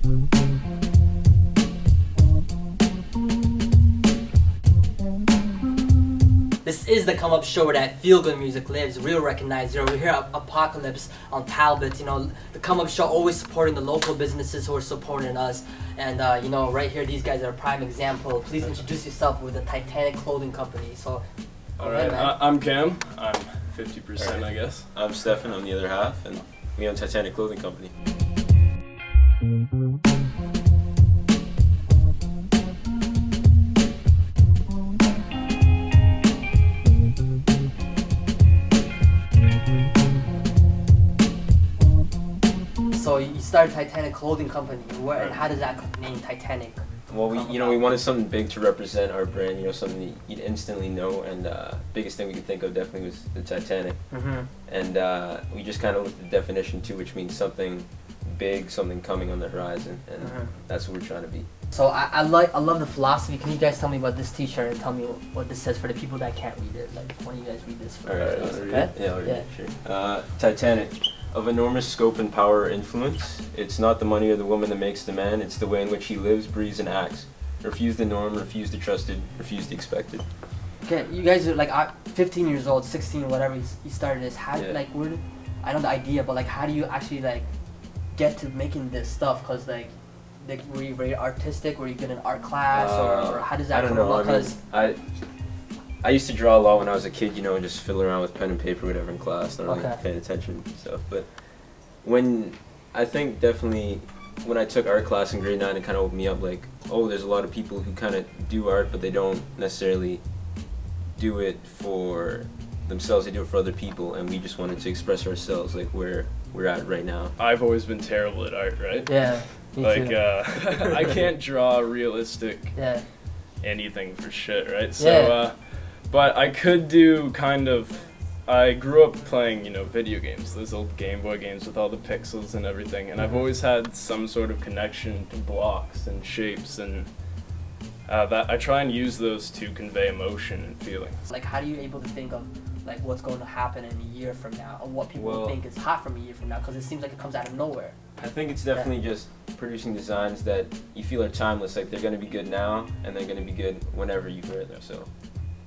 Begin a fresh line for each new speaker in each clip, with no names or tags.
This is the come up show where that feel good music lives, real recognized. We're here at Apocalypse on Talbot. The come up show always supporting the local businesses who are supporting us. And right here, these guys are a prime example. Please introduce yourself with the Titanic Clothing Company. So,
alright, I'm Cam. I'm 50%, right. I guess.
I'm Stefan, I'm the other half, and we own Titanic Clothing Company.
So you started Titanic Clothing Company.
Right.
And how does that name Titanic?
Well, we wanted something big to represent our brand. Something you'd instantly know. And biggest thing we could think of definitely was the Titanic.
Mm-hmm.
And we just kind of looked at the definition too, which means something big, something coming on the horizon, and that's what we're trying to be.
So I love the philosophy. Can you guys tell me about this T-shirt and tell me what this says for the people that can't read it? Like, why don't you guys read this for us?
Okay? Yeah, I'll read it. Sure. Titanic. Of enormous scope and power or influence, it's not the money or the woman that makes the man, it's the way in which he lives, breathes, and acts. Refuse the norm, refuse the trusted, refuse the expected.
Okay, you guys are like 15 years old, 16, whatever. You started this. How I know the idea, but how do you actually get to making this stuff? Cause were you very artistic? Were you good in art class, or how does that come about? Cause
I used to draw a lot when I was a kid, and just fiddle around with pen and paper, whatever, in class, not really paying attention and stuff. But I think definitely when I took art class in grade 9, it kind of opened me up, there's a lot of people who kind of do art, but they don't necessarily do it for themselves, they do it for other people, and we just wanted to express ourselves, where we're at right now.
I've always been terrible at art, right?
Yeah, me too.
I can't draw realistic anything for shit, right? So,
yeah.
But I could do I grew up playing, video games, those old Game Boy games with all the pixels and everything, and I've always had some sort of connection to blocks and shapes, and that I try and use those to convey emotion and feelings.
How are you able to think of what's going to happen in a year from now, or what people think is hot from a year from now? Because it seems like it comes out of nowhere.
I think it's definitely just producing designs that you feel are timeless, they're going to be good now, and they're going to be good whenever you wear them. So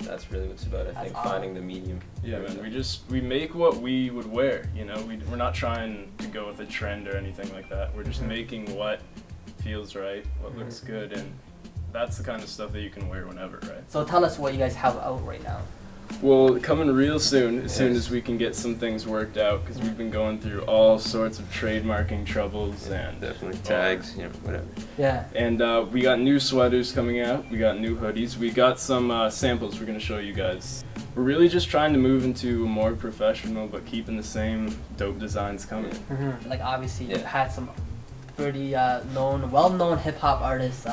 that's really what it's about, I think, finding the medium. Yeah, man,
we make what we would wear, we're not trying to go with a trend or anything like that. We're just making what feels right, what looks good, and that's the kind of stuff that you can wear whenever, right?
So tell us what you guys have out right now.
Well, coming real soon, as soon as we can get some things worked out, because we've been going through all sorts of trademarking troubles and
definitely tags, whatever.
Yeah.
And we got new sweaters coming out. We got new hoodies. We got some samples we're gonna show you guys. We're really just trying to move into more professional, but keeping the same dope designs coming.
Mm-hmm. Obviously, you've had some pretty well-known hip-hop artists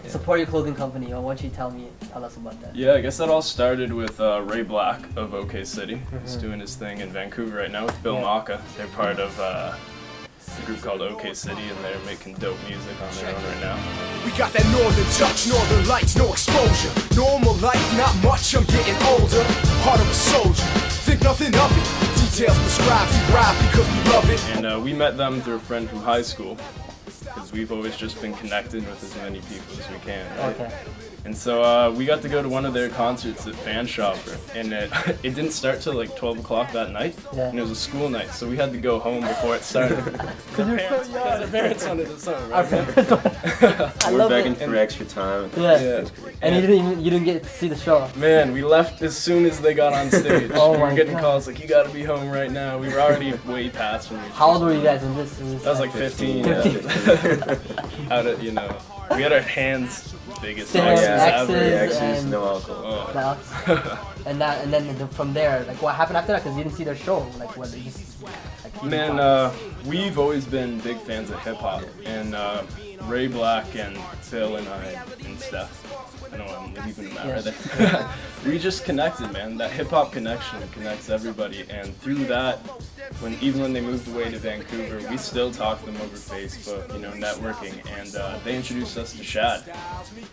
support your clothing company. Why don't you tell us about that?
Yeah, I guess that all started with Ray Black of OK City. He's doing his thing in Vancouver right now with Bill Maka. They're part of a group called OK City, and they're making dope music on their own right now.
We got that northern touch, northern lights, no exposure. Normal life, not much, I'm getting older. Heart of a soldier, think nothing of it. Details prescribed, we ride because we love it.
And we met them through a friend from high school, because we've always just been connected with as many people as we can, right?
Okay.
And so we got to go to one of their concerts at Fan Shopper, and it didn't start till 12 o'clock that night, and it was a school night, so we had to go home before it started.
Because you're so young.
Because our parents wanted the song, right?
We're begging for extra time.
Yeah. And you didn't get to see the show.
Man, we left as soon as they got on stage. We were getting calls you gotta be home right now. We were already way past when we.
How old were you guys in this?
That was 15. Out of we had our hands big as
X's,
no alcohol.
And then from there, what happened after that? Because you didn't see their show. What they just
Man, we've always been big fans of hip hop, and Ray Black and Phil and I and Steph. I know I'm leaving them out right there. We just connected, man. That hip hop connection connects everybody, and through that, even when they moved away to Vancouver, we still talk to them over Facebook, networking, and they introduced us to Shad.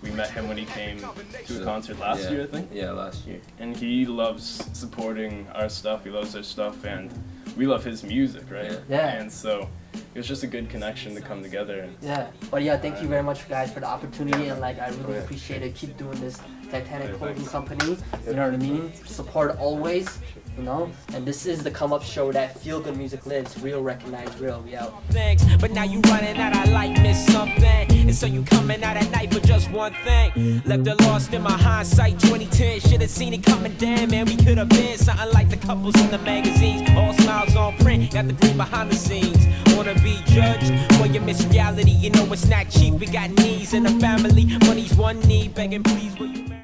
We met him when he came to a concert last year, I think.
Yeah, last year.
And he loves supporting our stuff. He loves our stuff, and we love his music, right?
Yeah.
And so it was just a good connection to come together.
Yeah, but yeah, thank you very much guys for the opportunity, and like I really appreciate it. Keep doing this, Titanic Clothing Company. You know what I mean? Support always, you know. And this is the Come Up Show that feel good music lives. Real, recognize real. We out.
Thanks, but now you running out. I like miss something, and so you coming out at night for just one thing. Left her lost in my hindsight. 2010 should have seen it coming. Damn, man, we could have been something like the couples in the magazines. All smiles on print, got the green behind the scenes. Wanna be judged? Well, you miss reality. You know it's not cheap. We got needs in the family. Money's one need. Begging, please, will you marry?